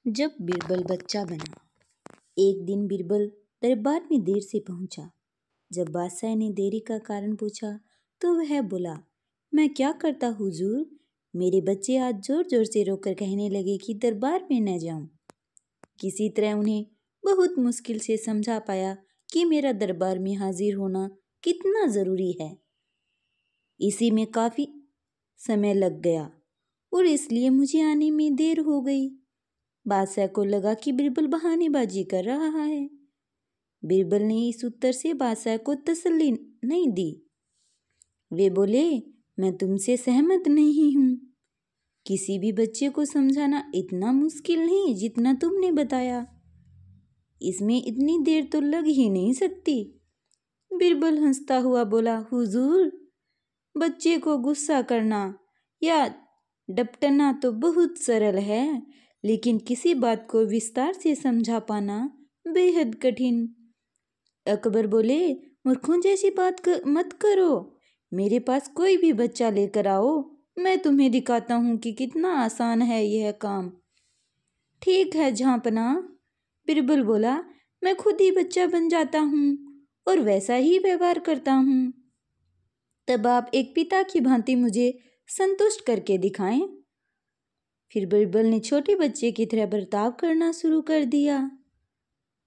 जब बीरबल बच्चा बना। एक दिन बीरबल दरबार में देर से पहुंचा। जब बादशाह ने देरी का कारण पूछा तो वह बोला, मैं क्या करता हुजूर, मेरे बच्चे आज जोर जोर से रोकर कहने लगे कि दरबार में न जाऊं। किसी तरह उन्हें बहुत मुश्किल से समझा पाया कि मेरा दरबार में हाजिर होना कितना ज़रूरी है। इसी में काफ़ी समय लग गया और इसलिए मुझे आने में देर हो गई। बादशाह को लगा कि बीरबल बहानेबाजी कर रहा है। बीरबल ने इस उत्तर से बादशाह को तसल्ली नहीं दी। वे बोले, मैं तुमसे सहमत नहीं हूँ। किसी भी बच्चे को समझाना इतना मुश्किल नहीं जितना तुमने बताया। इसमें इतनी देर तो लग ही नहीं सकती। बीरबल हंसता हुआ बोला, हुजूर, बच्चे को गुस्सा करना या डपटना तो बहुत सरल है, लेकिन किसी बात को विस्तार से समझा पाना बेहद कठिन। अकबर बोले, मूर्खों जैसी बात मत करो। मेरे पास कोई भी बच्चा लेकर आओ, मैं तुम्हें दिखाता हूँ कि कितना आसान है यह काम। ठीक है झांपना, बीरबल बोला, मैं खुद ही बच्चा बन जाता हूँ और वैसा ही व्यवहार करता हूँ। तब आप एक पिता की भांति मुझे संतुष्ट करके दिखाएं। फिर बीरबल ने छोटे बच्चे की तरह बर्ताव करना शुरू कर दिया।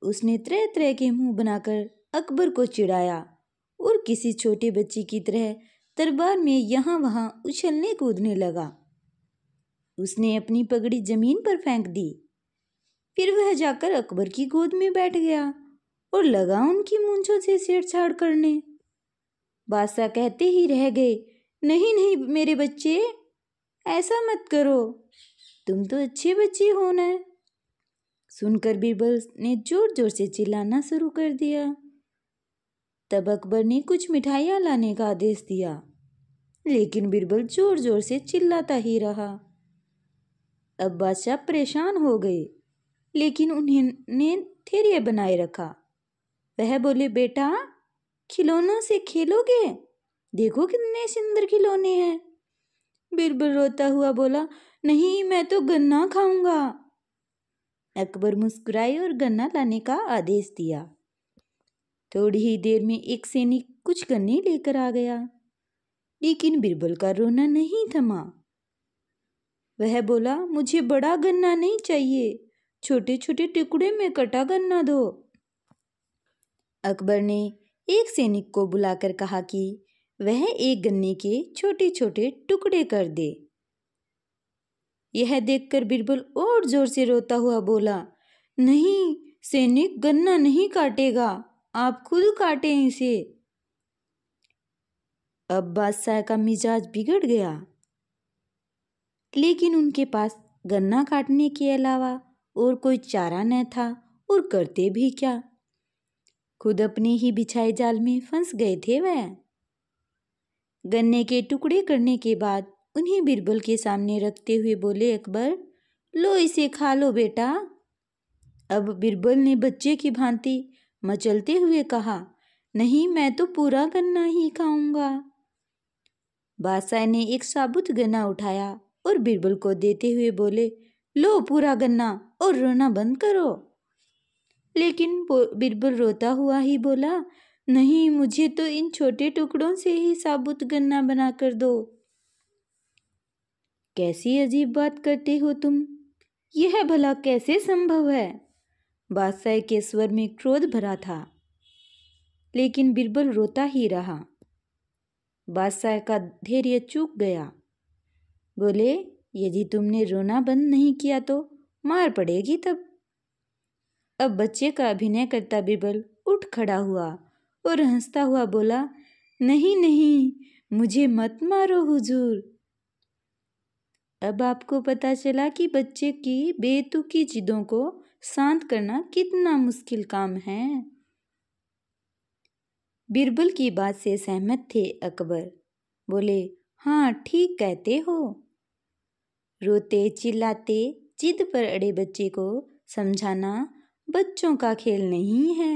उसने तरह तरह के मुंह बनाकर अकबर को चिढ़ाया और किसी छोटे बच्चे की तरह दरबार में यहाँ वहाँ उछलने कूदने लगा। उसने अपनी पगड़ी जमीन पर फेंक दी। फिर वह जाकर अकबर की गोद में बैठ गया और लगा उनकी मूंछों से छेड़छाड़ करने। बादशाह कहते ही रह गए, नहीं नहीं मेरे बच्चे, ऐसा मत करो, तुम तो अच्छे बच्चे हो ना। सुनकर बीरबल ने जोर जोर से चिल्लाना शुरू कर दिया। तब अकबर ने कुछ मिठाइयाँ लाने का आदेश दिया, लेकिन बीरबल जोर जोर से चिल्लाता ही रहा। अब बादशाह परेशान हो गए, लेकिन उन्होंने धैर्य बनाए रखा। वह बोले, बेटा, खिलौनों से खेलोगे? देखो कितने सुंदर खिलौने हैं। बीरबल रोता हुआ बोला, नहीं, मैं तो गन्ना खाऊंगा। अकबर मुस्कुराए और गन्ना लाने का आदेश दिया। थोड़ी ही देर में एक सैनिक कुछ गन्ने लेकर आ गया, लेकिन बीरबल का रोना नहीं थमा। वह बोला, मुझे बड़ा गन्ना नहीं चाहिए, छोटे छोटे टुकड़े में कटा गन्ना दो। अकबर ने एक सैनिक को बुलाकर कहा कि वह एक गन्ने के छोटे छोटे टुकड़े कर दे। यह देखकर बीरबल और जोर से रोता हुआ बोला, नहीं, सैनिक गन्ना नहीं काटेगा, आप खुद काटें इसे। अब बादशाह का मिजाज बिगड़ गया, लेकिन उनके पास गन्ना काटने के अलावा और कोई चारा न था और करते भी क्या। खुद अपने ही बिछाए जाल में फंस गए थे वह। गन्ने के टुकड़े करने के बाद उन्हें बीरबल के सामने रखते हुए बोले, अकबर, लो इसे खा लो बेटा। अब बीरबल ने बच्चे की भांति मचलते हुए कहा, नहीं, मैं तो पूरा गन्ना ही खाऊंगा। बादशाह ने एक साबुत गन्ना उठाया और बीरबल को देते हुए बोले, लो पूरा गन्ना और रोना बंद करो। लेकिन बीरबल रोता हुआ ही बोला, नहीं, मुझे तो इन छोटे टुकड़ों से ही साबुत गन्ना बना कर दो। कैसी अजीब बात करते हो तुम, यह भला कैसे संभव है? बादशाह के स्वर में क्रोध भरा था, लेकिन बीरबल रोता ही रहा। बादशाह का धैर्य चूक गया। बोले, यदि तुमने रोना बंद नहीं किया तो मार पड़ेगी तब। अब बच्चे का अभिनय करता बीरबल उठ खड़ा हुआ और हंसता हुआ बोला, नहीं नहीं, मुझे मत मारो हुजूर। अब आपको पता चला कि बच्चे की बेतुकी जिदों को शांत करना कितना मुश्किल काम है। बीरबल की बात से सहमत थे अकबर। बोले, हाँ, ठीक कहते हो। रोते चिल्लाते जिद पर अड़े बच्चे को समझाना बच्चों का खेल नहीं है।